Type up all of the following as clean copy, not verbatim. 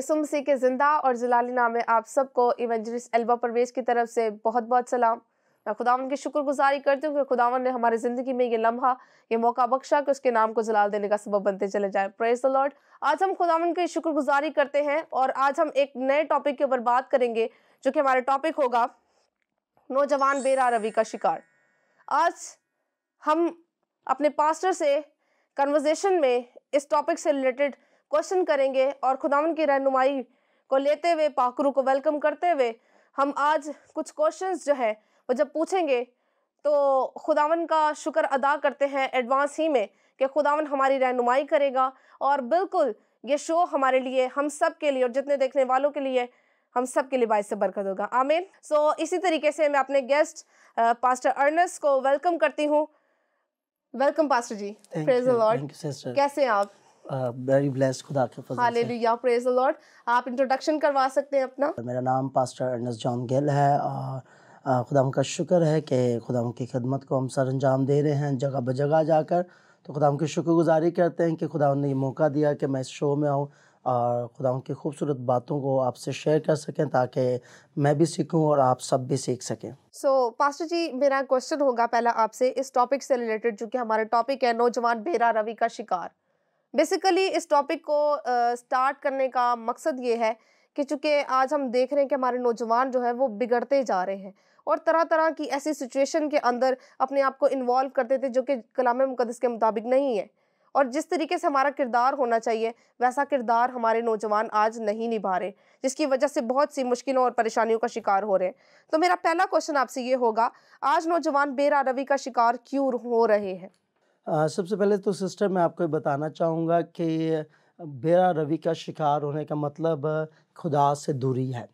यीशु मसीह के ज़िंदा और जलाली नाम में आप सबको इवेंजलिस्ट एल्बा परवेज की तरफ से बहुत बहुत सलाम। मैं खुदावन की शुक्रगुजारी करती हूँ कि खुदावन ने हमारी ज़िंदगी में ये लम्हा, ये मौका बख्शा कि उसके नाम को जलाल देने का सबब बनते चले जाए। Praise the Lord. आज हम खुदावन की शुक्रगुजारी करते हैं और आज हम एक नए टॉपिक के ऊपर बात करेंगे, जो कि हमारा टॉपिक होगा नौजवान बेरा रवि का शिकार। आज हम अपने पास्टर से कन्वर्सेशन में इस टॉपिक से रिलेटेड क्वेश्चन करेंगे और खुदावन की रहनुमाई को लेते हुए, पाकरू को वेलकम करते हुए हम आज कुछ क्वेश्चंस जो है वो जब पूछेंगे तो खुदावन का शुक्र अदा करते हैं एडवांस ही में कि खुदावन हमारी रहनुमाई करेगा और बिल्कुल ये शो हमारे लिए, हम सब के लिए और जितने देखने वालों के लिए, हम सब के लिए बाइस से बरकत होगा। आमीन। सो इसी तरीके से मैं अपने गेस्ट पास्टर अर्नेस्ट को वेलकम करती हूँ। Welcome pastor ji. Praise the Lord. कैसे हैं आप? वेरी ब्लेस्ड, खुदा के फजल से। Hallelujah, praise the Lord. आप इंट्रोडक्शन करवा सकते हैं अपना? मेरा नाम पास्टर अर्नेस्ट जॉन गिल है और खुदा का शुक्र है कि खुदा की खिदमत को हम सर अंजाम दे रहे हैं जगह बजगह जाकर। तो खुदा की शुक्रगुजारी करते हैं कि खुदा ने ये मौका दिया कि मैं इस शो में आऊँ और खुदा की खूबसूरत बातों को आपसे शेयर कर सकें ताकि मैं भी सीखूं और आप सब भी सीख सकें। सो पास्टर जी, मेरा क्वेश्चन होगा पहला आपसे इस टॉपिक से रिलेटेड, जो कि हमारा टॉपिक है नौजवान बेरा रवि का शिकार। बेसिकली इस टॉपिक को स्टार्ट करने का मकसद ये है कि चूंकि आज हम देख रहे हैं कि हमारे नौजवान जो है वो बिगड़ते जा रहे हैं और तरह तरह की ऐसी सिचुएशन के अंदर अपने आप को इन्वॉल्व करते थे जो कि कलाम मुकद्दस के मुताबिक नहीं है, और जिस तरीके से हमारा किरदार होना चाहिए वैसा किरदार हमारे नौजवान आज नहीं निभा रहे, जिसकी वजह से बहुत सी मुश्किलों और परेशानियों का शिकार हो रहे हैं। तो मेरा पहला क्वेश्चन आपसे ये होगा, आज नौजवान बेरा रवि का शिकार क्यों हो रहे हैं? सबसे पहले तो सिस्टर मैं आपको बताना चाहूँगा कि बेरा रवि का शिकार होने का मतलब खुदा से दूरी है।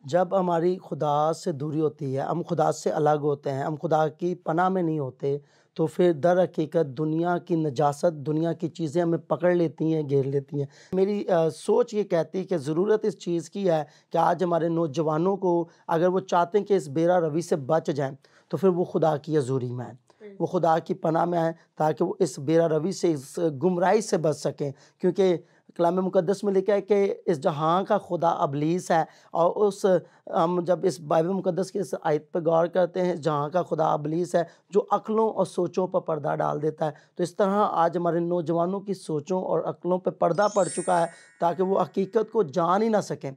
जब हमारी खुदा से दूरी होती है, हम खुदा से अलग होते हैं, हम खुदा की पनाह में नहीं होते, तो फिर दर हकीकत दुनिया की नजासत, दुनिया की चीज़ें हमें पकड़ लेती हैं, घेर लेती हैं। मेरी सोच ये कहती है कि ज़रूरत इस चीज़ की है कि आज हमारे नौजवानों को, अगर वो चाहते हैं कि इस बेरा रवि से बच जाएं, तो फिर वो खुदा की हजूरी में आएँ, वो खुदा की पनाह में आएँ ताकि वो इस बेरा रवि से, इस गुमराही से बच सकें। क्योंकि कलाम मुकद्दस में लिखा है कि इस जहाँ का खुदा अबलीस है, और हम जब इस बाइबल मुकद्दस की इस आयत पर गौर करते हैं, जहाँ का खुदा अबलीस है जो अक्लों और सोचों पर पर्दा डाल देता है। तो इस तरह आज हमारे नौजवानों की सोचों और अक्लों पर पर्दा पड़ चुका है ताकि वो हकीकत को जान ही ना सकें,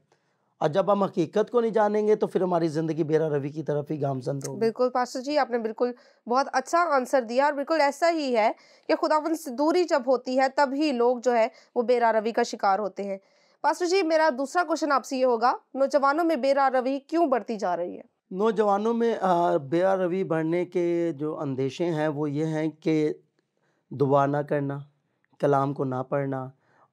और जब हम हकीकत को नहीं जानेंगे तो फिर हमारी ज़िंदगी बेरा रवि की तरफ ही गामजन होगी। बिल्कुल पास्टर जी, आपने बिल्कुल बहुत अच्छा आंसर दिया और बिल्कुल ऐसा ही है कि खुदावंद से दूरी जब होती है तभी लोग जो है वो बेरा रवि का शिकार होते हैं। पास्टर जी, मेरा दूसरा क्वेश्चन आपसे ये होगा, नौजवानों में बेरा रवि क्यों बढ़ती जा रही है? नौजवानों में बेरा रवि बढ़ने के जो अंदेशे हैं वो ये हैं कि दुआ ना करना, कलाम को ना पढ़ना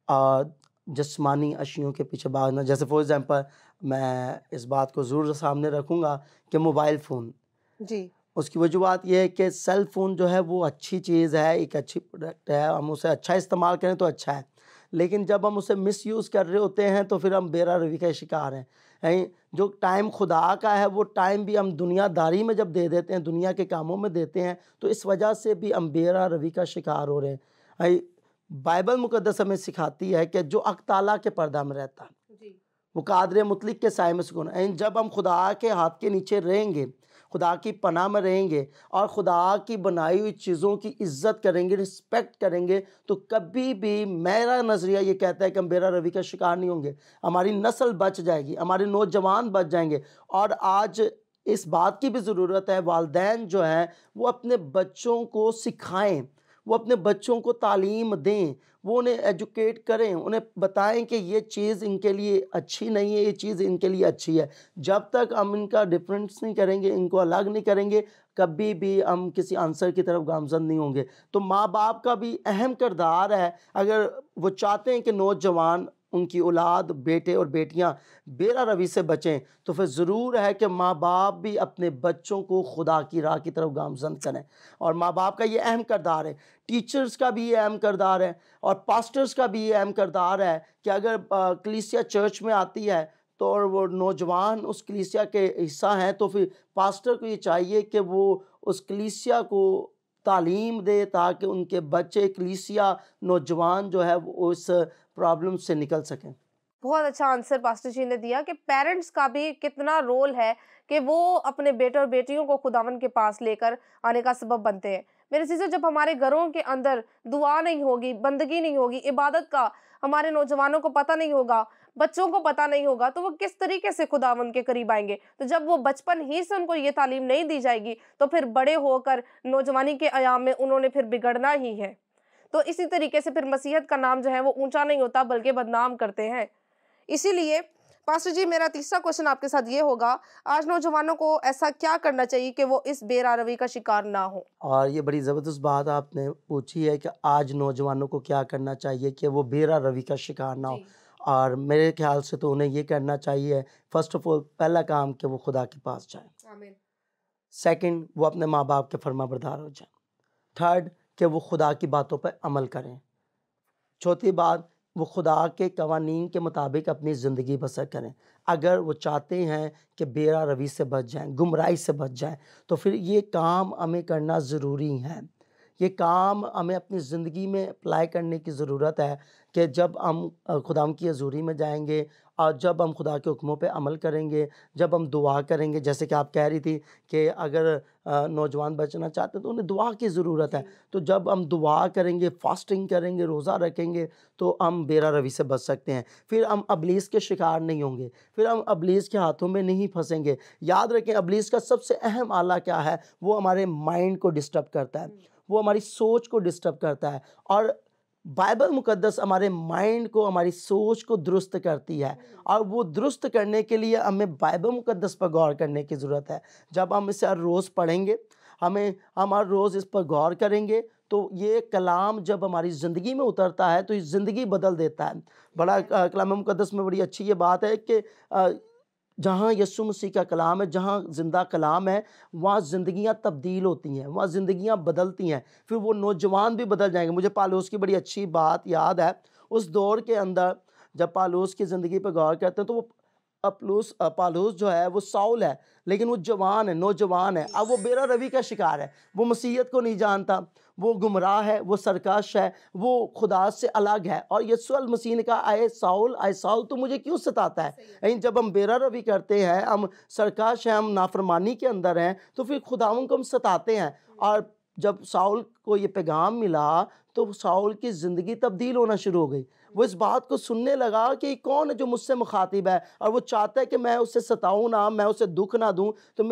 और जिस्मानी अशियों के पीछे भागना। जैसे फॉर एग्जांपल मैं इस बात को ज़रूर सामने रखूँगा कि मोबाइल फ़ोन, जी। उसकी वजूहत ये है कि सेल फ़ोन जो है वो अच्छी चीज़ है, एक अच्छी प्रोडक्ट है, हम उसे अच्छा इस्तेमाल करें तो अच्छा है। लेकिन जब हम उसे मिसयूज़ कर रहे होते हैं तो फिर हम बेरा रवि का शिकार हैं। जो टाइम खुदा का है वो टाइम भी हम दुनियादारी में जब दे देते हैं, दुनिया के कामों में देते हैं, तो इस वजह से भी हम बेरा रवि का शिकार हो रहे हैं। बाइबल मुकद्दस हमें सिखाती है कि जो हक ताला के पर्दा में रहता है वो कादर मुतलिक के साए में सुकून है। जब हम खुदा के हाथ के नीचे रहेंगे, खुदा की पनाह में रहेंगे और खुदा की बनाई हुई चीज़ों की इज्जत करेंगे, रिस्पेक्ट करेंगे, तो कभी भी मेरा नज़रिया ये कहता है कि हम बेरा रवि का शिकार नहीं होंगे। हमारी नस्ल बच जाएगी, हमारे नौजवान बच जाएंगे। और आज इस बात की भी ज़रूरत है, वालिदैन जो हैं वो अपने बच्चों को सिखाएं, वो अपने बच्चों को तालीम दें, वो उन्हें एजुकेट करें, उन्हें बताएं कि ये चीज़ इनके लिए अच्छी नहीं है, ये चीज़ इनके लिए अच्छी है। जब तक हम इनका डिफरेंस नहीं करेंगे, इनको अलग नहीं करेंगे, कभी भी हम किसी आंसर की तरफ गामजन नहीं होंगे। तो माँ बाप का भी अहम किरदार है, अगर वो चाहते हैं कि नौजवान, उनकी औलाद, बेटे और बेटियां बेरा रवि से बचें, तो फिर ज़रूर है कि माँ बाप भी अपने बच्चों को खुदा की राह की तरफ गामजन करें। और माँ बाप का ये अहम किरदार है, टीचर्स का भी ये अहम किरदार है और पास्टर्स का भी ये अहम किरदार है कि अगर कलीसिया चर्च में आती है तो और वो नौजवान उस कलीसिया के हिस्सा हैं, तो फिर पास्टर को ये चाहिए कि वो उस कलीसिया को तालीम दे ताकि उनके बच्चे, कलीसिया, नौजवान जो है वो उस प्रॉब्लम से निकल सकें। बहुत अच्छा आंसर पास्टर जी ने दिया कि पेरेंट्स का भी कितना रोल है कि वो अपने बेटे और बेटियों को खुदावन के पास लेकर आने का सबब बनते हैं। मेरे चीज़ें जब हमारे घरों के अंदर दुआ नहीं होगी, बंदगी नहीं होगी, इबादत का हमारे नौजवानों को पता नहीं होगा, बच्चों को पता नहीं होगा, तो वो किस तरीके से खुदावन के करीब आएंगे। तो जब वो बचपन ही से उनको ये तालीम नहीं दी जाएगी तो फिर बड़े होकर नौजवानी के अयाम में उन्होंने फिर बिगड़ना ही है। तो इसी तरीके से फिर मसीहत का नाम जो है वो ऊंचा नहीं होता बल्कि बदनाम करते हैं। इसीलिए पास्टर जी, मेरा तीसरा क्वेश्चन आपके साथ ये होगा, आज नौजवानों को ऐसा क्या करना चाहिए कि वो इस बेरारवी का शिकार ना हो? और ये बड़ी ज़बरदस्त बात आपने पूछी है कि आज नौजवानों को क्या करना चाहिए कि वो बेरा रवि का शिकार ना हो। जी। और मेरे ख्याल से तो उन्हें ये करना चाहिए, फर्स्ट ऑफ ऑल पहला काम कि वो खुदा के पास जाएं। आमीन। सेकंड, वो अपने माँ बाप के फरमाबरदार हो जाएं। थर्ड, कि वो खुदा की बातों पर अमल करें। चौथी बात, वो खुदा के कवानीन के मुताबिक अपनी ज़िंदगी बसर करें। अगर वो चाहते हैं कि बेरा रवी से बच जाएं, गुमराही से बच जाएं, तो फिर ये काम हमें करना ज़रूरी है। ये काम हमें अपनी ज़िंदगी में अप्लाई करने की ज़रूरत है कि जब हम खुदाम की हज़ूरी में जाएंगे और जब हम खुदा के हुक्मों पे अमल करेंगे, जब हम दुआ करेंगे, जैसे कि आप कह रही थी कि अगर नौजवान बचना चाहते हैं तो उन्हें दुआ की ज़रूरत है। तो जब हम दुआ करेंगे, फास्टिंग करेंगे, रोज़ा रखेंगे, तो हम बेरा रवी से बच सकते हैं। फिर हम अबलीस के शिकार नहीं होंगे, फिर हम अबलीस के हाथों में नहीं फंसेंगे। याद रखें, अबलीस का सबसे अहम आला क्या है? वो हमारे माइंड को डिस्टर्ब करता है, वो हमारी सोच को डिस्टर्ब करता है। और बाइबल मुकद्दस हमारे माइंड को, हमारी सोच को दुरुस्त करती है, और वो दुरुस्त करने के लिए हमें बाइबल मुकद्दस पर गौर करने की ज़रूरत है। जब हम इसे हर रोज़ पढ़ेंगे, हम हर रोज़ इस पर गौर करेंगे, तो ये कलाम जब हमारी ज़िंदगी में उतरता है तो ये ज़िंदगी बदल देता है। बड़ा कलाम मुकद्दस में बड़ी अच्छी ये बात है कि जहाँ यीशु मसीह का कलाम है, जहाँ ज़िंदा कलाम है, वहाँ ज़िंदगियाँ तब्दील होती हैं, वहाँ ज़िंदगियाँ बदलती हैं, फिर वो नौजवान भी बदल जाएंगे। मुझे पालूस की बड़ी अच्छी बात याद है, उस दौर के अंदर जब पालूस की ज़िंदगी पर गौर करते हैं तो वो पालूस जो है वो साउल है, लेकिन वो जवान है, नौजवान है। अब वो बेरा रवी का शिकार है, वो मसीहत को नहीं जानता, वो गुमराह है, वो सरकश है, वो खुदा से अलग है। और यीशु मसीह ने कहा, आए साउल तो मुझे क्यों सताता है? लेकिन जब हम बेरा रवी करते हैं, हम सरकश हैं, हम नाफरमानी के अंदर हैं, तो फिर खुदावन को हम सताते हैं। और जब साउल को ये पैगाम मिला तो साउल की ज़िंदगी तब्दील होना शुरू हो गई। वो इस बात को सुनने लगा कि कौन है जो मुझसे मुखातिब है, और वो चाहता है कि मैं उसे सताऊं ना, मैं उसे दुख ना दूं। तो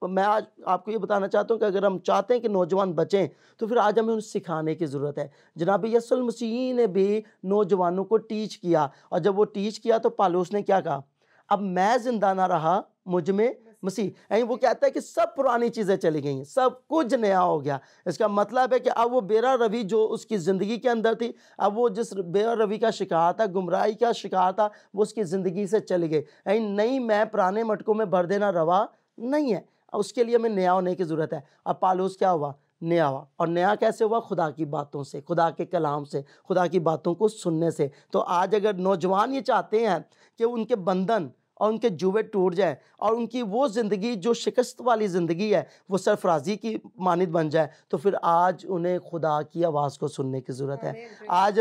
मैं आज आपको ये बताना चाहता हूं कि अगर हम चाहते हैं कि नौजवान बचें, तो फिर आज हमें उन्हें सिखाने की ज़रूरत है। जनाब यीशु मसीह ने भी नौजवानों को टीच किया, और जब वो टीच किया तो पालूस ने क्या कहा? अब मैं जिंदा ना रहा, मुझ में मसीह। यानी वो कहता है कि सब पुरानी चीज़ें चली गई हैं, सब कुछ नया हो गया। इसका मतलब है कि अब वो बेरा रवी जो उसकी ज़िंदगी के अंदर थी, अब वो जिस बेरा रवी का शिकार था, गुमराही का शिकार था, वो उसकी ज़िंदगी से चली गई। यानी नई मैं पुराने मटकों में भर देना रवा नहीं है, उसके लिए हमें नया होने की ज़रूरत है। अब पालूस क्या हुआ? नया हुआ। और नया कैसे हुआ? खुदा की बातों से, खुदा के कलाम से, खुदा की बातों को सुनने से। तो आज अगर नौजवान ये चाहते हैं कि उनके बंधन और उनके जुए टूट जाए और उनकी वो ज़िंदगी जो शिकस्त वाली ज़िंदगी है वो सरफराजी की मानिद बन जाए, तो फिर आज उन्हें खुदा की आवाज़ को सुनने की ज़रूरत है। आज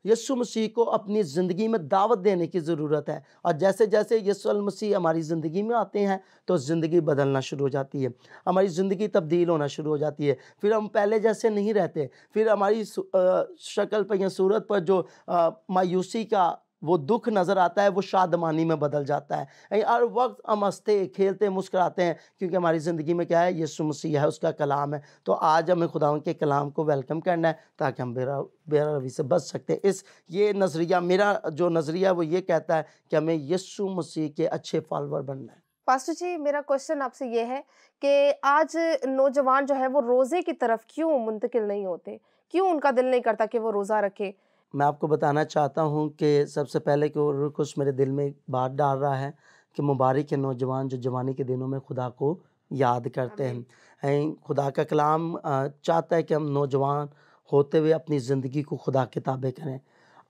यीशु मसीह को अपनी ज़िंदगी में दावत देने की ज़रूरत है, और जैसे जैसे यीशु मसीह हमारी ज़िंदगी में आते हैं तो ज़िंदगी बदलना शुरू हो जाती है, हमारी ज़िंदगी तब्दील होना शुरू हो जाती है। फिर हम पहले जैसे नहीं रहते, फिर हमारी शक्ल पर या सूरत पर जो मायूसी का वो दुख नज़र आता है वो शादमानी में बदल जाता है। हर वक्त हम हंसते खेलते मुस्कुराते हैं, क्योंकि हमारी ज़िंदगी में क्या है? यीशु मसीह है, उसका कलाम है। तो आज हमें खुदा के कलाम को वेलकम करना है ताकि हम बेरा रवी से बच सकते हैं। ये नज़रिया, मेरा जो नज़रिया वो ये कहता है कि हमें यीशु मसीह के अच्छे फॉलोअर बनना है। पास्टर जी, मेरा क्वेश्चन आपसे ये है कि आज नौजवान जो है वो रोज़े की तरफ क्यों मुंतकिल नहीं होते? क्यों उनका दिल नहीं करता कि वो रोज़ा रखे? मैं आपको बताना चाहता हूँ कि सबसे पहले कि वो कुछ मेरे दिल में एक बात डाल रहा है कि मुबारक के नौजवान जो जवानी के दिनों में खुदा को याद करते हैं। खुदा का कलाम चाहता है कि हम नौजवान होते हुए अपनी ज़िंदगी को खुदा के ताबे करें।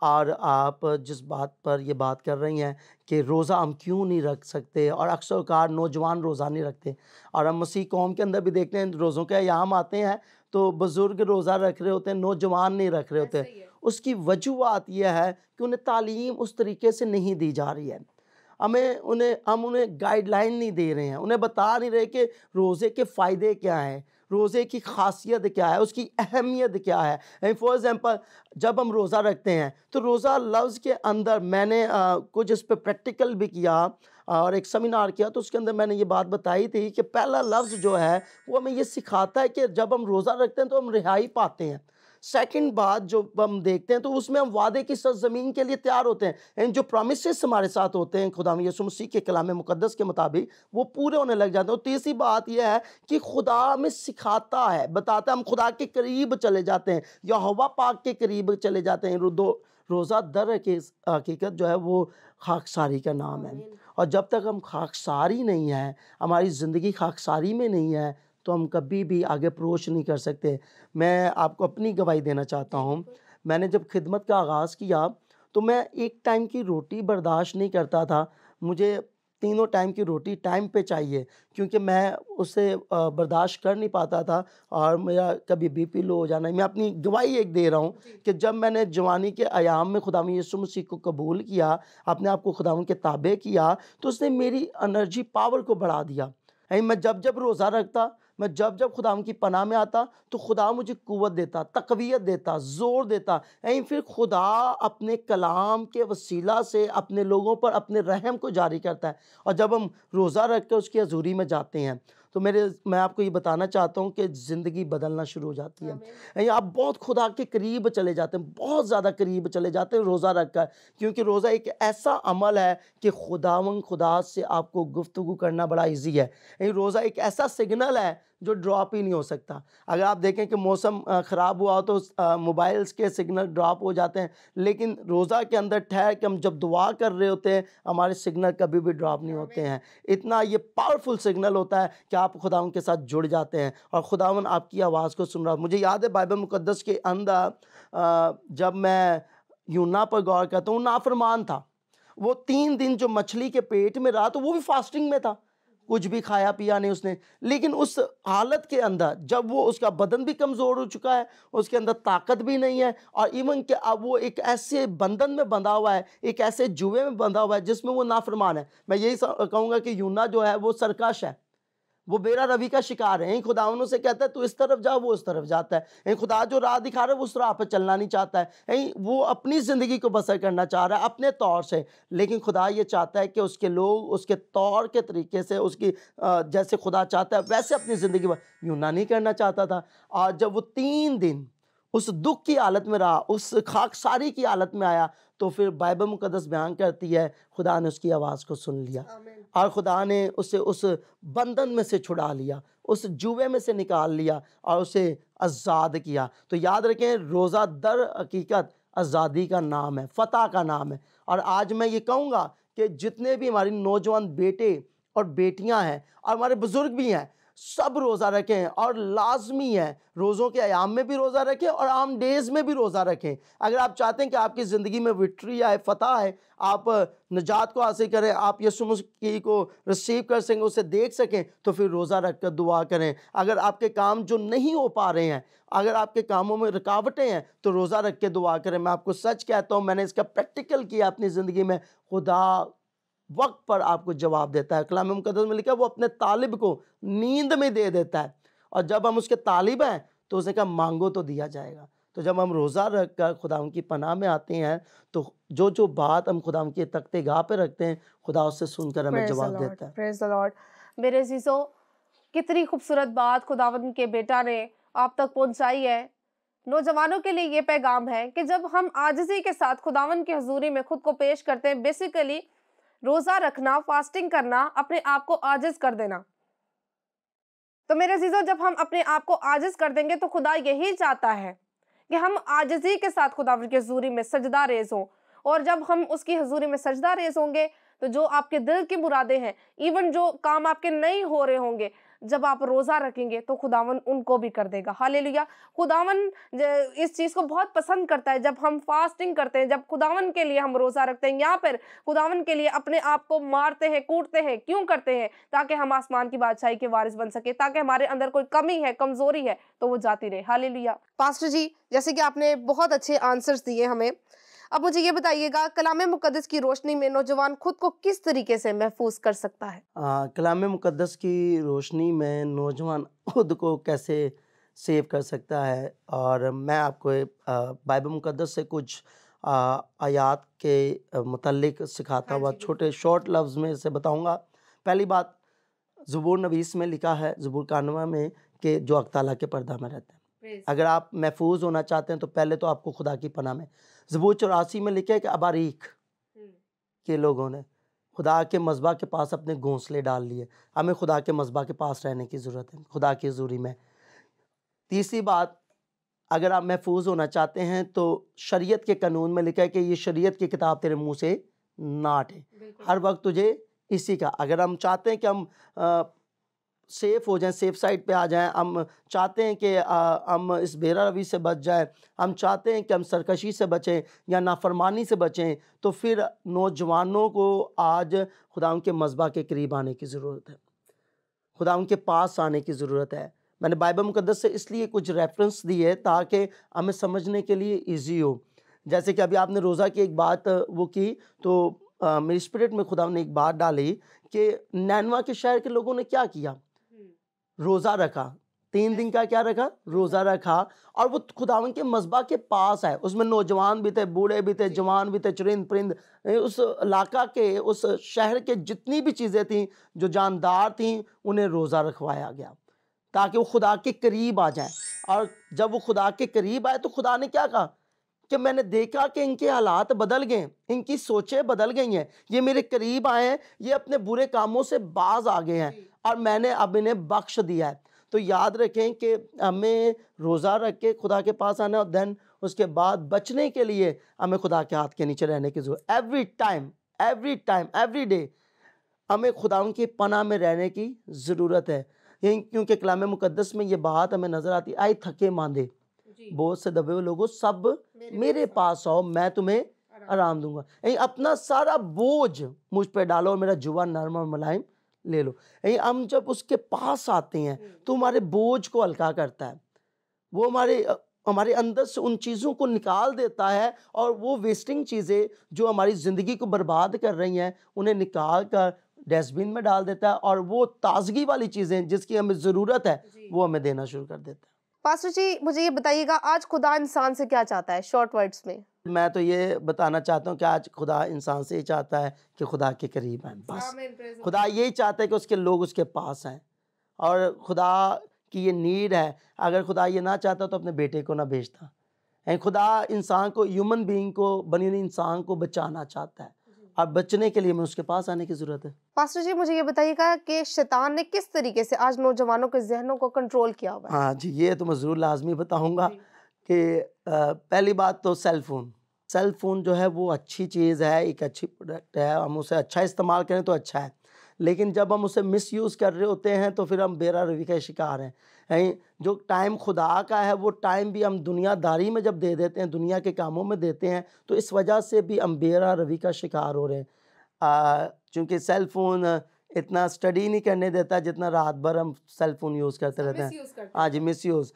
और आप जिस बात पर ये बात कर रही हैं कि रोज़ा हम क्यों नहीं रख सकते, और अक्सर औक़ात नौजवान रोज़ा नहीं रखते, और हम मसीह कौम के अंदर भी देखते हैं रोज़ों के अयाम आते हैं तो बुज़ुर्ग रोज़ा रख रहे होते हैं, नौजवान नहीं रख रहे होते। ऐसा ही है। उसकी वजूहत ये है कि उन्हें तालीम उस तरीके से नहीं दी जा रही है। हम उन्हें गाइडलाइन नहीं दे रहे हैं, उन्हें बता नहीं रहे कि रोज़े के फ़ायदे क्या हैं, रोज़े की ख़ासियत क्या है, उसकी अहमियत क्या है। फॉर एग्ज़ाम्पल जब हम रोज़ा रखते हैं तो रोज़ा लफ्ज़ के अंदर मैंने कुछ इस पे प्रैक्टिकल भी किया और एक सेमिनार किया, तो उसके अंदर मैंने ये बात बताई थी कि पहला लफ्ज़ जो है वो हमें ये सिखाता है कि जब हम रोज़ा रखते हैं तो हम रिहाई पाते हैं। सेकंड बात जो हम देखते हैं तो उसमें हम वादे की सरज़मीन के लिए तैयार होते हैं, एंड जो प्रॉमिसेस हमारे साथ होते हैं खुदा यीशु मसीह के कलाम मुक़द्दस के मुताबिक वो पूरे होने लग जाते हैं। और तीसरी बात यह है कि खुदा हमें सिखाता है, बताता है, हम खुदा के करीब चले जाते हैं, यहोवा पाक के करीब चले जाते हैं। रोज़ा दर हकीकत जो है वो खाकसारी का नाम है, और जब तक हम खाकसारी नहीं है, हमारी ज़िंदगी खाकसारी में नहीं है, तो हम कभी भी आगे अप्रोच नहीं कर सकते। मैं आपको अपनी गवाही देना चाहता हूँ। मैंने जब खिदमत का आगाज़ किया तो मैं एक टाइम की रोटी बर्दाश्त नहीं करता था। मुझे तीनों टाइम की रोटी टाइम पे चाहिए, क्योंकि मैं उसे बर्दाश्त कर नहीं पाता था, और मेरा कभी बीपी लो हो जाना। मैं अपनी गवाही एक दे रहा हूँ कि जब मैंने जवानी के अयाम में खुदा यीशु मसीह को कबूल किया, अपने आप को खुदा के ताबे किया, तो उसने मेरी एनर्जी पावर को बढ़ा दिया। मैं जब रोज़ा रखता, मैं जब खुदा की पनाह में आता, तो खुदा मुझे कुव्वत देता, तक़वियत देता, ज़ोर देता। फिर खुदा अपने कलाम के वसीला से अपने लोगों पर अपने रहम को जारी करता है। और जब हम रोज़ा रख कर उसकी हज़ूरी में जाते हैं तो मैं आपको ये बताना चाहता हूँ कि ज़िंदगी बदलना शुरू हो जाती है। आप बहुत खुदा के करीब चले जाते हैं, बहुत ज़्यादा करीब चले जाते हैं रोज़ा रख कर, क्योंकि रोज़ा एक ऐसा अमल है कि खुदा से आपको गुफ्तगू करना बड़ा ईज़ी है। रोज़ा एक ऐसा सिग्नल है जो ड्रॉप ही नहीं हो सकता। अगर आप देखें कि मौसम ख़राब हुआ हो तो मोबाइल्स के सिग्नल ड्रॉप हो जाते हैं, लेकिन रोज़ा के अंदर ठहर के हम जब दुआ कर रहे होते हैं, हमारे सिग्नल कभी भी ड्रॉप नहीं होते हैं। इतना ये पावरफुल सिग्नल होता है कि आप खुदावन के साथ जुड़ जाते हैं और खुदावन आपकी आवाज़ को सुन रहा है। मुझे याद है बाइबल मुक़द्दस के अंदर जब मैं यूहन्ना पर गौर करता हूँ, नाफरमान था। वो 3 दिन जो मछली के पेट में रहा, तो वो भी फास्टिंग में था, कुछ भी खाया पिया नहीं उसने। लेकिन उस हालत के अंदर जब वो उसका बदन भी कमज़ोर हो चुका है, उसके अंदर ताकत भी नहीं है, और इवन कि अब वो एक ऐसे बंधन में बंधा हुआ है, एक ऐसे जुए में बंधा हुआ है जिसमें वो नाफरमान है। मैं यही कहूँगा कि यूहन्ना जो है वो सरकश है, वो बेरा रवि का शिकार है। खुदावन से कहता है तू इस तरफ जा, वो उस तरफ जाता है। खुदा जो राह दिखा रहा है वो उस राह पर चलना नहीं चाहता है। वो अपनी ज़िंदगी को बसर करना चाह रहा है अपने तौर से, लेकिन खुदा ये चाहता है कि उसके लोग उसके तौर के तरीके से, उसकी जैसे खुदा चाहता है वैसे अपनी ज़िंदगी यूहन्ना नहीं करना चाहता था। और जब वो 3 दिन उस दुख की हालत में रहा, उस खाकसारी की हालत में आया, तो फिर बाइबल मुक़द्दस बयान करती है खुदा ने उसकी आवाज़ को सुन लिया और खुदा ने उसे उस बंधन में से छुड़ा लिया, उस जुए में से निकाल लिया और उसे आज़ाद किया। तो याद रखें, रोज़ा दर हकीकत आज़ादी का नाम है, फ़तह का नाम है। और आज मैं ये कहूँगा कि जितने भी हमारी नौजवान बेटे और बेटियां हैं और हमारे बुज़ुर्ग भी हैं, सब रोज़ा रखें, और लाजमी है रोज़ों के अयाम में भी रोज़ा रखें और आम डेज़ में भी रोज़ा रखें। अगर आप चाहते हैं कि आपकी ज़िंदगी में विक्ट्री आए, फ़तह आए, आप निजात को हासिल करें, आप यीशु मसीह को रिसीव कर सकें, उसे देख सकें, तो फिर रोज़ा रख कर दुआ करें। अगर आपके काम जो नहीं हो पा रहे हैं, अगर आपके कामों में रुकावटें हैं, तो रोज़ा रख के दुआ करें। मैं आपको सच कहता हूँ, मैंने इसका प्रैक्टिकल किया अपनी ज़िंदगी में। खुदा वक्त पर आपको जवाब देता है। कलाम मुक़द्दस में लिखा है वो अपने तालिब को नींद में दे देता है, और जब हम उसके तालिब हैं तो उसने कहा मांगो तो दिया जाएगा। तो जब हम रोज़ा रख कर खुदा की पनाह में आते हैं, तो जो बात हम खुदा की तख्तेगाह पे रखते हैं, खुदा उससे सुनकर हमें जवाब देता है। Praise the Lord. मेरे अज़ीज़ों, कितनी खूबसूरत बात खुदावंद के बेटा ने आप तक पहुंचाई है। नौजवानों के लिए ये पैगाम है कि जब हम आजिज़ी के साथ खुदावंद की हजूरी में खुद को पेश करते हैं, बेसिकली रोज़ा रखना, फास्टिंग करना, अपने आप को आजिज़ कर देना। तो मेरे अज़ीज़ों, जब हम अपने आप को आजिज़ कर देंगे तो खुदा यही चाहता है कि हम आजिज़ी के साथ खुदावंद की हजूरी में सजदा रेज़ हों। और जब हम उसकी हजूरी में सजदा रेज़ होंगे, तो जो आपके दिल की मुरादें हैं, इवन जो काम आपके नहीं हो रहे होंगे, जब आप रोज़ा रखेंगे तो खुदावन उनको भी कर देगा। हालेलुया। खुदावन इस चीज़ को बहुत पसंद करता है जब हम फास्टिंग करते हैं, जब खुदावन के लिए हम रोज़ा रखते हैं या फिर खुदावन के लिए अपने आप को मारते हैं, कूटते हैं। क्यों करते हैं? ताकि हम आसमान की बादशाही के वारिस बन सके, ताकि हमारे अंदर कोई कमी है, कमज़ोरी है तो वो जाती रहे। हालेलुया। पास्टर जी, जैसे कि आपने बहुत अच्छे आंसर्स दिए हमें, अब मुझे ये बताइएगा कलाम मुक़द्दस की रोशनी में नौजवान खुद को किस तरीके से महफूज कर सकता है? कलाम मुक़द्दस की रोशनी में नौजवान खुद को कैसे सेव कर सकता है, और मैं आपको बाइबल मुक़द्दस से कुछ आयात के मुतल्लिक सिखाता हुआ छोटे शॉर्ट लफ्ज़ में इसे बताऊंगा। पहली बात, ज़बूर नवीस में लिखा है, ज़बूर 91 में, कि जो हक़ ताला के पर्दा में रहते हैं। अगर आप महफूज होना चाहते हैं तो पहले तो आपको खुदा की पनाह में। ज़बूर 84 में लिखा है कि अबारीक के लोगों ने खुदा के मज़बा के पास अपने घोंसले डाल लिए। हमें खुदा के मज़बा के पास रहने की ज़रूरत है, खुदा की हज़ूरी में। तीसरी बात, अगर आप महफूज होना चाहते हैं तो शरीयत के कानून में लिखा है कि ये शरीयत की किताब तेरे मुंह से ना हटे, हर वक्त तुझे इसी का। अगर हम चाहते हैं कि हम सेफ हो जाएं, सेफ साइड पे आ जाएं, हम चाहते हैं कि हम इस बेरा रवी से बच जाएं, हम चाहते हैं कि हम सरकशी से बचें या नाफरमानी से बचें, तो फिर नौजवानों को आज खुदा के मज़बा के करीब आने की ज़रूरत है, खुदा के पास आने की ज़रूरत है। मैंने बाइबल मुक़द्दस से इसलिए कुछ रेफरेंस दिए ताकि हमें समझने के लिए इजी हो। जैसे कि अभी आपने रोज़ा की एक बात वो की, तो मेरी स्पिरिट में खुदा ने एक बात डाली कि नैनवा के शहर के लोगों ने क्या किया, रोज़ा रखा, 3 दिन का क्या रखा, रोज़ा रखा, और वो खुदावन के मज़बा के पास है। उसमें नौजवान भी थे, बूढ़े भी थे, जवान भी थे, चुरिंद परिंद, उस इलाका के, उस शहर के जितनी भी चीज़ें थीं जो जानदार थीं, उन्हें रोज़ा रखवाया गया ताकि वो खुदा के करीब आ जाएं। और जब वो खुदा के करीब आए तो खुदा ने क्या कहा कि मैंने देखा कि इनके हालात बदल गए, इनकी सोचें बदल गई हैं, ये मेरे करीब आए हैं, ये अपने बुरे कामों से बाज आ गए हैं और मैंने अब इन्हें बख्श दिया है। तो याद रखें कि हमें रोज़ा रख के खुदा के पास आना है, और देन उसके बाद बचने के लिए हमें खुदा के हाथ के नीचे रहने की ज़रूरत। एवरी टाइम एवरी डे हमें खुदा की पनाह में रहने की ज़रूरत है। यही क्योंकि कलाम मुक़द्दस में ये बात हमें नज़र आती, आए थके मांदे बोझ से दबे हुए लोगों सब मेरे पास आओ, मैं तुम्हें आराम दूंगा। यही अपना सारा बोझ मुझ पे डालो और मेरा जुआ नरम और मुलायम ले लो। यही हम जब उसके पास आते हैं तो हमारे बोझ को हल्का करता है, वो हमारे अंदर से उन चीज़ों को निकाल देता है, और वो वेस्टिंग चीज़ें जो हमारी ज़िंदगी को बर्बाद कर रही हैं उन्हें निकाल कर डस्टबिन में डाल देता है, और वो ताजगी वाली चीज़ें जिसकी हमें ज़रूरत है वो हमें देना शुरू कर देता है। पास्टर जी, मुझे ये बताइएगा आज खुदा इंसान से क्या चाहता है, शॉर्ट वर्ड्स में? मैं तो ये बताना चाहता हूँ कि आज खुदा इंसान से ये चाहता है कि खुदा के करीब आए। बस खुदा यही चाहता है कि उसके लोग उसके पास आएँ, और खुदा की ये नीड है। अगर खुदा ये ना चाहता तो अपने बेटे को ना भेजता। खुदा इंसान को, ह्यूमन बीइंग को, बनी हुई इंसान को बचाना चाहता है, और बचने के लिए हमें उसके पास आने की ज़रूरत है। पास्टर जी, मुझे ये बताइएगा कि शैतान ने किस तरीके से आज नौजवानों के ज़हनों को कंट्रोल किया हुआ है? हाँ जी, ये तो मैं ज़रूर लाजमी बताऊँगा कि पहली बात तो सेल फ़ोन जो है वो अच्छी चीज़ है, एक अच्छी प्रोडक्ट है, हम उसे अच्छा इस्तेमाल करें तो अच्छा है। लेकिन जब हम उसे मिसयूज़ कर रहे होते हैं तो फिर हम बेरा रवी का शिकार हैं। जो टाइम खुदा का है वो टाइम भी हम दुनियादारी में जब दे देते हैं, दुनिया के कामों में देते हैं, तो इस वजह से भी हम बेरा रवी का शिकार हो रहे हैं। चूँकि सेल फ़ोन इतना स्टडी नहीं करने देता जितना रात भर हम सेल फ़ोन यूज़ करते रहते हैं। हाँ जी, मिसयूज़।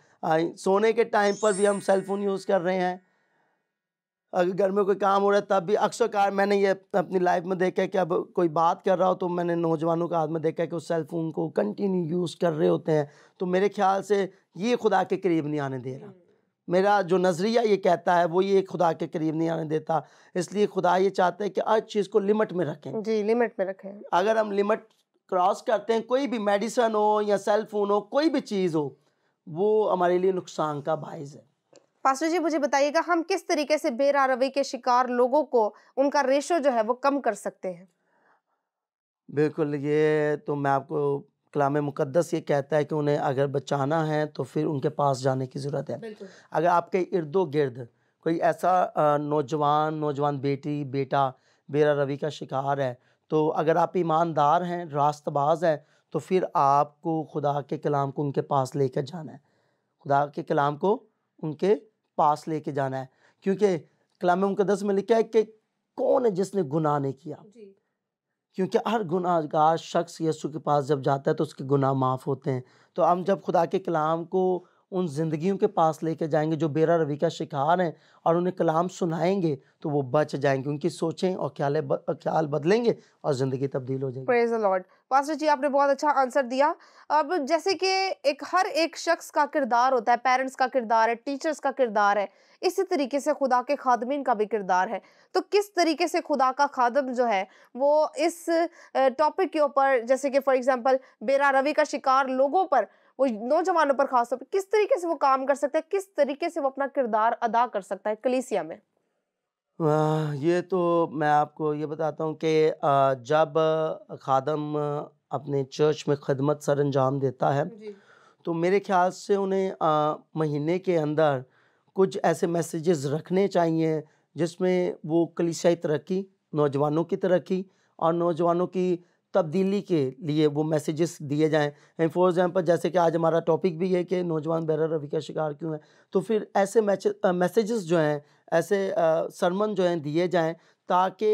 सोने के टाइम पर भी हम सेल फ़ोन यूज़ कर रहे हैं। अगर घर में कोई काम हो रहा है तब भी अक्सर कार मैंने ये अपनी लाइफ में देखा है कि अब कोई बात कर रहा हो तो मैंने नौजवानों का हाथ में देखा है कि उस सेल फ़ोन को कंटिन्यू यूज़ कर रहे होते हैं। तो मेरे ख्याल से ये खुदा के करीब नहीं आने दे रहा। मेरा जो नज़रिया ये कहता है वो ये खुदा के करीब नहीं आने देता। इसलिए खुदा ये चाहता है कि हर चीज़ को लिमिट में रखें। जी, लिमिट में रखें। अगर हम लिमिट क्रॉस करते हैं, कोई भी मेडिसिन हो या सेल फ़ोन हो, कोई भी चीज़ हो, वो हमारे लिए नुकसान का बाइस है। पास्टर जी, मुझे बताइएगा हम किस तरीके से बेरा रवी के शिकार लोगों को उनका रेशो जो है वो कम कर सकते हैं? बिल्कुल, ये तो मैं आपको कलाम मुक़द्दस ये कहता है कि उन्हें अगर बचाना है तो फिर उनके पास जाने की ज़रूरत है। अगर आपके इर्दो-गिर्द कोई ऐसा नौजवान बेटी, बेटा बेरा रवी का शिकार है, तो अगर आप ईमानदार हैं, रास्तबाज़ हैं, तो फिर आपको खुदा के कलाम को उनके पास लेकर जाना है, खुदा के कलाम को उनके पास लेके जाना है, क्योंकि कलाम मुक़द्दस में लिखा है कि कौन है जिसने गुनाह नहीं किया। क्योंकि हर गुनाहगार शख्स यीशु के पास जब जाता है तो उसके गुनाह माफ़ होते हैं। तो हम जब खुदा के कलाम को उन ज़िंदगियों के पास लेके जाएंगे जो बेरा रवि का शिकार हैं और उन्हें कलाम सुनाएंगे तो वो बच जाएंगे, उनकी सोचें और ख्याल बदलेंगे और ज़िंदगी तब्दील हो जाएगी। Praise the Lord. पास्टर जी आपने बहुत अच्छा आंसर दिया। अब जैसे कि हर एक शख्स का किरदार होता है, पेरेंट्स का किरदार है, टीचर्स का किरदार है, इसी तरीके से खुदा के खादमीन का भी किरदार है। तो किस तरीके से खुदा का खादम जो है वो इस टॉपिक के ऊपर, जैसे कि फॉर एग्जांपल बेरा रवि का शिकार लोगों पर, वो नौजवानों पर खास तौर पर किस तरीके से वो काम कर सकता है, किस तरीके से वो अपना किरदार अदा कर सकता है कलीसिया में? ये तो मैं आपको ये बताता हूँ कि जब खादम अपने चर्च में खिदमत सर अंजाम देता है जी। तो मेरे ख्याल से उन्हें महीने के अंदर कुछ ऐसे मैसेजेस रखने चाहिए जिसमें वो कलीसियाई तरक्की, नौजवानों की तरक्की और नौजवानों की तब्दीली के लिए वो मैसेजेस दिए जाएं। फॉर एग्जांपल जैसे कि आज हमारा टॉपिक भी है कि नौजवान बेरा रवि का शिकार क्यों है, तो फिर ऐसे मैसेजेस जो हैं, ऐसे सरमन जो हैं दिए जाएं ताकि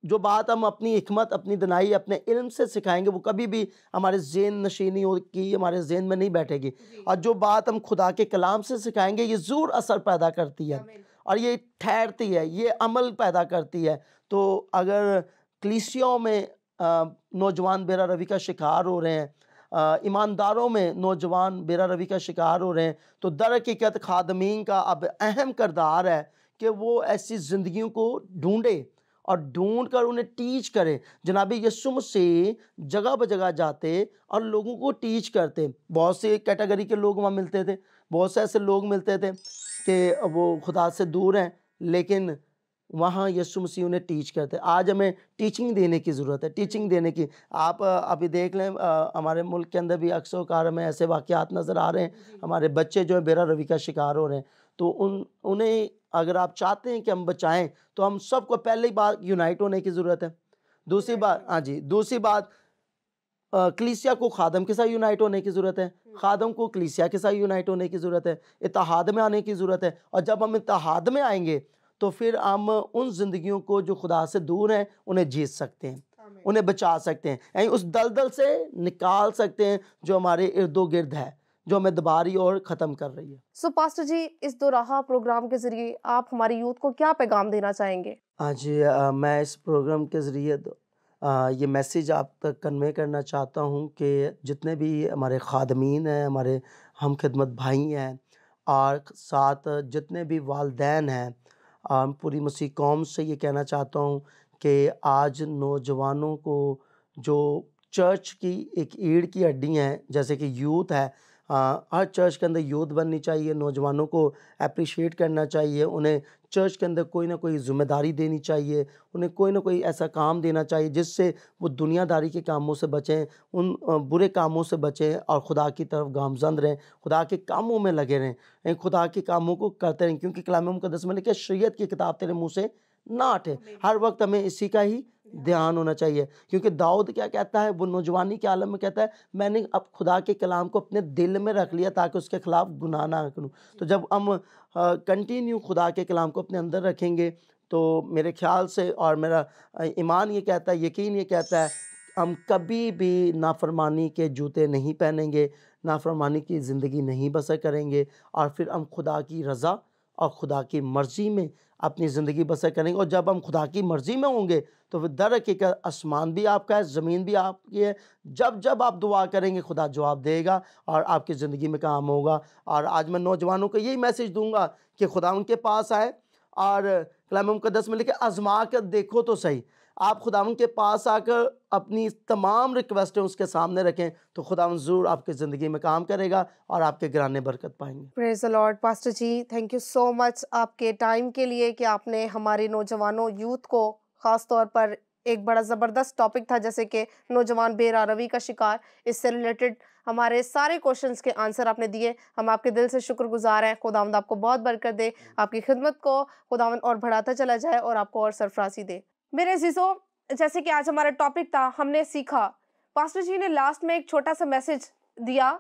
जो बात हम अपनी हिकमत, अपनी दनाई, अपने इल्म से सिखाएंगे वो कभी भी हमारे ज़हन नशीनी होगी, हमारे ज़हन में नहीं बैठेगी। और जो बात हम खुदा के कलाम से सिखाएंगे ये ज़रूर असर पैदा करती है और ये ठहरती है, ये अमल पैदा करती है। तो अगर कलीसियाओं में नौजवान बेरा रवि का शिकार हो रहे हैं, ईमानदारों में नौजवान बेरा रवि का शिकार हो रहे हैं, तो दर हकीकत खादमीन का अब अहम किरदार है कि वो ऐसी ज़िंदगियों को ढूंढे और ढूंढ कर उन्हें टीच करें। जनाब यीशु मसीह जगह ब जगह जाते और लोगों को टीच करते। बहुत से कैटेगरी के लोग वहाँ मिलते थे, बहुत से ऐसे लोग मिलते थे कि वो खुदा से दूर हैं, लेकिन वहाँ यीशु मसीह उन्हें टीच करते। आज हमें टीचिंग देने की ज़रूरत है, टीचिंग देने की। आप अभी देख लें हमारे मुल्क के अंदर भी अक्सर कार हमें ऐसे वाक़यात नज़र आ रहे हैं, हमारे बच्चे जो हैं बेरा रवि का शिकार हो रहे हैं। तो उन्हें अगर आप चाहते हैं कि हम बचाएं तो हम सबको पहली बात यूनाइट होने की ज़रूरत है। दूसरी बात, हाँ जी, दूसरी बात कलीसिया को खादम के साथ यूनाइट होने की ज़रूरत है, खादम को कलीसिया के साथ यूनाइट होने की ज़रूरत है, इत्तेहाद में आने की ज़रूरत है। और जब हम इत्तेहाद में आएंगे तो फिर हम उन ज़िंदगियों को जो खुदा से दूर हैं उन्हें जीत सकते हैं, उन्हें बचा सकते हैं, यानी उस दलदल से निकाल सकते हैं जो हमारे इर्दो गिर्द है, जो हमें दबा रही और ख़त्म कर रही है। सो पास्टर जी, इस दोराहा प्रोग्राम के जरिए आप हमारे यूथ को क्या पैगाम देना चाहेंगे? हाँ जी, मैं इस प्रोग्राम के ज़रिए ये मैसेज आप तक कन्वे करना चाहता हूँ कि जितने भी हमारे खादमीन हैं, हमारे हम खिदमत भाई हैं और साथ जितने भी वालदैन हैं, पूरी मसीह कौम से ये कहना चाहता हूँ कि आज नौजवानों को जो चर्च की एक रीढ़ की हड्डी हैं जैसे कि यूथ है, हर चर्च के अंदर यूथ बननी चाहिए, नौजवानों को अप्रिशिएट करना चाहिए, उन्हें चर्च के अंदर कोई ना कोई ज़िम्मेदारी देनी चाहिए, उन्हें कोई ना कोई ऐसा काम देना चाहिए जिससे वो दुनियादारी के कामों से बचें, उन बुरे कामों से बचें और खुदा की तरफ गामज़द रहें, खुदा के कामों में लगे रहें, खुदा के कामों को करते रहें। क्योंकि कलाम मुक़द्दस में लिखा है शरीयत की किताब तेरे मुँह से ना हटे। हर वक्त हमें इसी का ही ध्यान होना चाहिए, क्योंकि दाऊद क्या कहता है, वो नौजवानी के आलम में कहता है मैंने अब खुदा के कलाम को अपने दिल में रख लिया ताकि उसके ख़िलाफ़ गुनाह ना करूँ। तो जब हम कंटिन्यू खुदा के कलाम को अपने अंदर रखेंगे तो मेरे ख़्याल से और मेरा ईमान ये कहता है, यकीन ये कहता है, हम कभी भी नाफरमानी के जूते नहीं पहनेंगे, नाफरमानी की ज़िंदगी नहीं बसर करेंगे और फिर हम खुदा की रज़ा और खुदा की मर्ज़ी में अपनी ज़िंदगी बसर करेंगे। और जब हम खुदा की मर्ज़ी में होंगे तो फिर दर हकीकत आसमान भी आपका है, ज़मीन भी आपकी है। जब जब आप दुआ करेंगे खुदा जवाब देगा और आपकी ज़िंदगी में काम होगा। और आज मैं नौजवानों को यही मैसेज दूंगा कि खुदा उनके पास आए और कलाम मुक़द्दस में लिखे आज़मा कर देखो तो सही। आप खुदावंद के पास आकर अपनी तमाम रिक्वेस्टें उसके सामने रखें तो खुदावंद ज़रूर आपकी ज़िंदगी में काम करेगा और आपके घराने बरकत पाएंगे। Praise the Lord. Pastor ji, thank you so much आपके टाइम के लिए कि आपने हमारे नौजवानों यूथ को, ख़ास तौर पर एक बड़ा ज़बरदस्त टॉपिक था जैसे कि नौजवान बेरा रवि का शिकार, इससे रिलेटेड हमारे सारे क्वेश्चंस के आंसर आपने दिए। हम आपके दिल से शुक्रगुजार हैं। खुदावंद आपको बहुत बरकत दे, आपकी खिदमत को खुदावंद और बढ़ाता चला जाए और आपको और सरफराजी दे। मेरे अजीजों, जैसे कि आज हमारा टॉपिक था, हमने सीखा पास्टर जी ने लास्ट में एक छोटा सा मैसेज दिया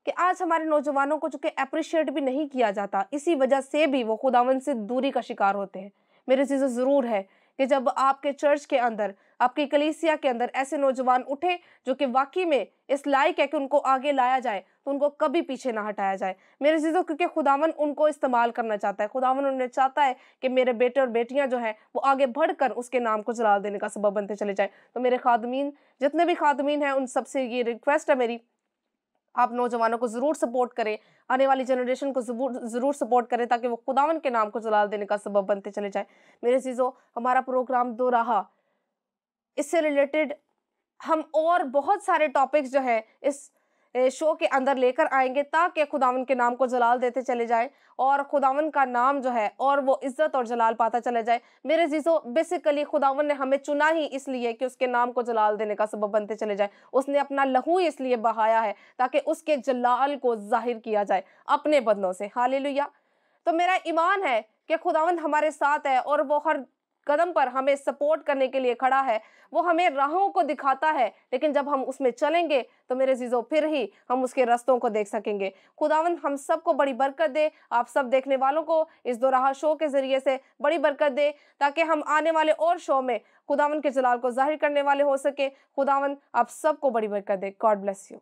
कि आज हमारे नौजवानों को चूंकि अप्रिशिएट भी नहीं किया जाता, इसी वजह से भी वो खुदावंद से दूरी का शिकार होते हैं। मेरे चीज़ें ज़रूर है कि जब आपके चर्च के अंदर, आपकी कलीसिया के अंदर ऐसे नौजवान उठे जो कि वाकई में इस लायक है कि उनको आगे लाया जाए, तो उनको कभी पीछे ना हटाया जाए मेरे चीज़ों, क्योंकि खुदावन उनको इस्तेमाल करना चाहता है। खुदावन उन्हें चाहता है कि मेरे बेटे और बेटियां जो हैं वो आगे बढ़कर उसके नाम को जलाल देने का सबब बनते चले जाए। तो मेरे खादमीन, जितने भी खादमीन हैं, उन सबसे ये रिक्वेस्ट है मेरी, आप नौजवानों को ज़रूर सपोर्ट करें, आने वाली जनरेशन को ज़रूर सपोर्ट करें, ताकि वो खुदावन के नाम को जलाल देने का सबब बनते चले जाए। मेरे चीज़ों, हमारा प्रोग्राम दो रहा, इससे रिलेटेड हम और बहुत सारे टॉपिक्स जो है इस शो के अंदर लेकर आएंगे, ताकि खुदावन के नाम को जलाल देते चले जाए और खुदावन का नाम जो है और वो इज्जत और जलाल पाता चला जाए। मेरे जीजो, बेसिकली खुदावन ने हमें चुना ही इसलिए कि उसके नाम को जलाल देने का सबब बनते चले जाए। उसने अपना लहू इसलिए बहाया है ताकि उसके जलाल को जाहिर किया जाए अपने बंदों से। हालेलुया। तो मेरा ईमान है कि खुदावन हमारे साथ है और वो हर कदम पर हमें सपोर्ट करने के लिए खड़ा है। वो हमें राहों को दिखाता है, लेकिन जब हम उसमें चलेंगे तो मेरे जीजों फिर ही हम उसके रास्तों को देख सकेंगे। खुदावंद हम सबको बड़ी बरकत दे, आप सब देखने वालों को इस दो राह शो के जरिए से बड़ी बरकत दे, ताकि हम आने वाले और शो में खुदावंद के जलाल को जाहिर करने वाले हो सके। खुदावंद आप सबको बड़ी बरकत दे। God bless you.